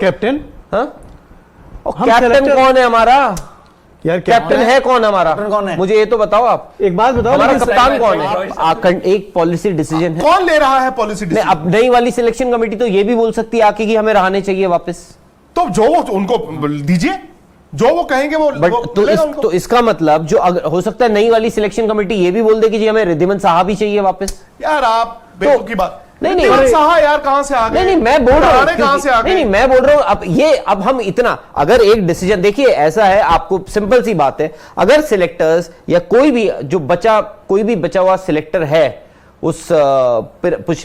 Captain, हाँ, captain कौन है हमारा? यार कैप्टन है कौन हमारा? कौन है? मुझे ये तो बताओ आप। एक बात बताओ, हमारा लेकिन कप्तान कौन है? एक पॉलिसी डिसीजन है। कौन ले रहा है पॉलिसी नहीं, डिसीजन? अब नई वाली सिलेक्शन कमेटी तो ये भी बोल सकती है आके कि हमें रहने चाहिए वापस। तो जो वो उनको दीजिए, जो वो कहेंगे वो बट मिलेगा उनको। तो इसका मतलब जो हो सकता है नई वाली सिलेक्शन कमेटी ये भी बोल दे कि जी हमें रिद्धिमान साहब ही चाहिए वापस। यार आप बेवकूफ की बात। नहीं, रिद्धिमान साहा यार कहां से आ गए? नहीं, मैं बोल रहा हूं कहां से आ गए? नहीं, मैं बोल रहा हूं अब हम इतना अगर एक डिसीजन देखिए ऐसा है, आपको सिंपल सी बात है, अगर सिलेक्टर्स या कोई भी बचा हुआ सिलेक्टर है उस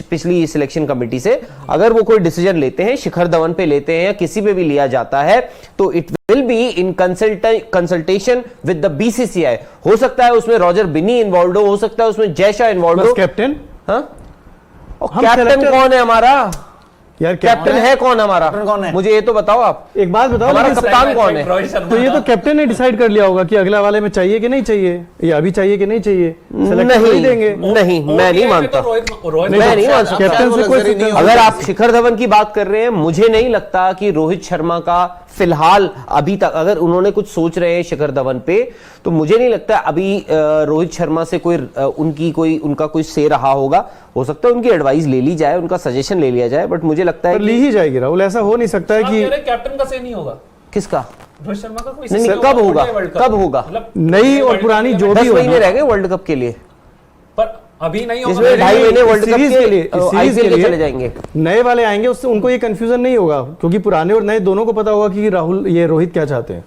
पिछली सिलेक्शन कमेटी से, अगर वो कोई डिसीजन लेते हैं, शिखर धवन पे लेते हैं या किसी पे भी लिया जाता है, तो it will be in consultation with the BCCI. हो सकता है उसमें रॉजर बिन्नी इन्वॉल्व हो सकता है उसमें जय शाह इन्वॉल्व हो। कैप्टन, हाँ, कैप्टन कौन है हमारा? यार कैप्टन है कौन हमारा? कौन है? मुझे ये तो बताओ आप। एक बात बताओ, हमारा लेकिन कप्तान कौन है? तो ये तो कैप्टन ने डिसाइड कर लिया होगा कि अगला वाले में चाहिए कि नहीं चाहिए, या अभी चाहिए कि नहीं चाहिए। सेलेक्ट नहीं देंगे। नहीं, मैं नहीं मानता, मैं नहीं मानता। कैप्टन से कोई, अगर आप शिखर धवन की बात कर रहे हैं, मुझे नहीं लगता कि रोहित शर्मा का फिलहाल अभी तक, अगर उन्होंने कुछ सोच रहे हैं शिखर धवन पे, तो मुझे नहीं लगता अभी रोहित शर्मा से उनका कोई से रहा होगा। हो सकता है उनकी एडवाइस ले ली जाए, उनका सजेशन ले लिया जाए, बट मुझे लगता है ली ही जाएगी राहुल। ऐसा हो नहीं सकता है कि कैप्टन का से नहीं होगा। किसका? रोहित शर्मा का कोई नहीं, कब होगा? कब होगा? नई और पुरानी जो 10 भी महीने रह गए वर्ल्ड कप के लिए, पर अभी नहीं होगा। इसमें 2.5 महीने वर्ल्ड कप सीरीज के लिए, आईपीएल के चले जाएंगे। नए वाले आएंगे, उससे उनको ये कंफ्यूजन नहीं होगा, क्योंकि पुराने और नए दोनों को पता होगा कि राहुल ये रोहित क्या चाहते हैं,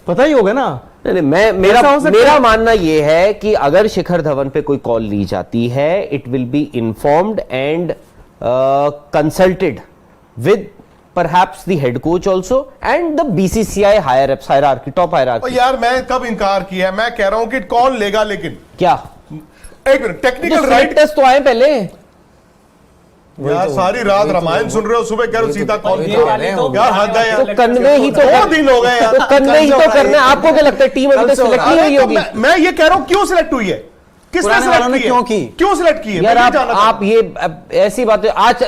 पता ही होगा ना। नहीं, मेरा मानना यह है कि अगर शिखर धवन पे कोई कॉल ली जाती है, it will be informed and consulted with perhaps the head coach also and the BCCI higher ups hierarchy, top hierarchy। यार मैं कब इनकार किया है? मैं कह रहा हूं कि कौन लेगा, लेकिन क्या एक मिनट, टेक्निकल राइट तो आए पहले। यार सारी रात रामायण सुन रहे हो, सुबह कह रहे हो सीता कौन यार हद है यार। तो कन्वे ही तो 2 दिन हो गए यार। तो कन्वे ही तो करना है। आपको क्या लगता है टीम अभी तक सिलेक्ट नहीं हुई होगी? मैं ये कह रहा हूं क्यों सिलेक्ट हुई है, किसने सिलेक्ट की, क्यों सिलेक्ट की है? यार आप ये ऐसी बात है, आज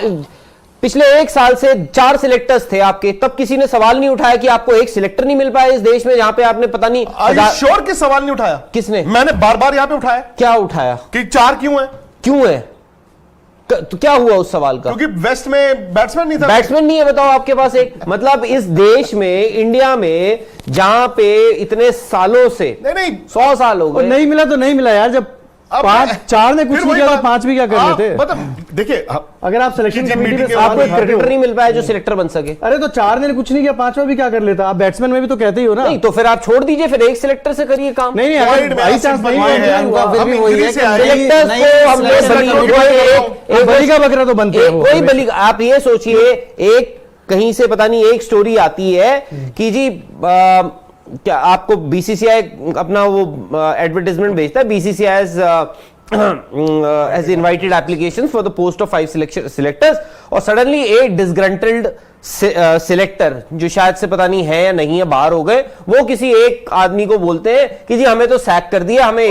पिछले 1 साल से 4 सिलेक्टर्स थे आपके, तब किसी ने सवाल नहीं उठाया कि आपको एक सिलेक्टर नहीं मिल पाया इस देश में, जहां पे आपने पता नहीं श्योर के सवाल नहीं उठाया? किसने? मैंने बार बार यहां पे उठाया। क्या उठाया कि 4 क्यों है? क्यों है? तो क्या हुआ उस सवाल का? क्योंकि वेस्ट में बैट्समैन नहीं था। बैट्समैन नहीं है, बताओ आपके पास एक, मतलब इस देश में, इंडिया में, जहां पे इतने सालों से नहीं 100 साल हो गए, नहीं मिला तो नहीं मिला यार। जब 4 ने कुछ नहीं किया तो 5 भी क्या कर रहे थे? मतलब देखिए, अगर आप सिलेक्शन कमेटी में आपको एक क्रिकेटर नहीं मिल पाया जो सिलेक्टर बन सके। अरे तो 4 ने कुछ नहीं किया, 5वां भी क्या कर लेता? आप बैट्समैन में भी तो कहते ही हो ना। नहीं, तो फिर आप छोड़ दीजिए, फिर एक सिलेक्टर से करिए काम। नहीं, अगर बाई चांस नहीं बली का बकरा तो बनते हैं कोई बली। आप ये सोचिए, एक कहीं से पता नहीं एक स्टोरी आती है कि जी क्या आपको बीसीसीआई अपना वो एडवर्टाइजमेंट भेजता है, BCCI has invited applications for the post of 5 selectors, और सडनली एक डिसग्रंटल्ड सिलेक्टर जो शायद से पता नहीं है या नहीं है, बाहर हो गए, वो किसी एक आदमी को बोलते हैं कि जी हमें तो सैक कर दिया, हमें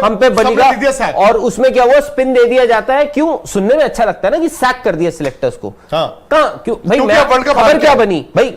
हम पे बनेगा, और उसमें क्या हुआ, स्पिन दे दिया जाता है। क्यों? सुनने में अच्छा लगता है ना कि सैक कर दिया सिलेक्टर्स को। हाँ। कहां? क्यों भाई? खबर क्या बनी भाई?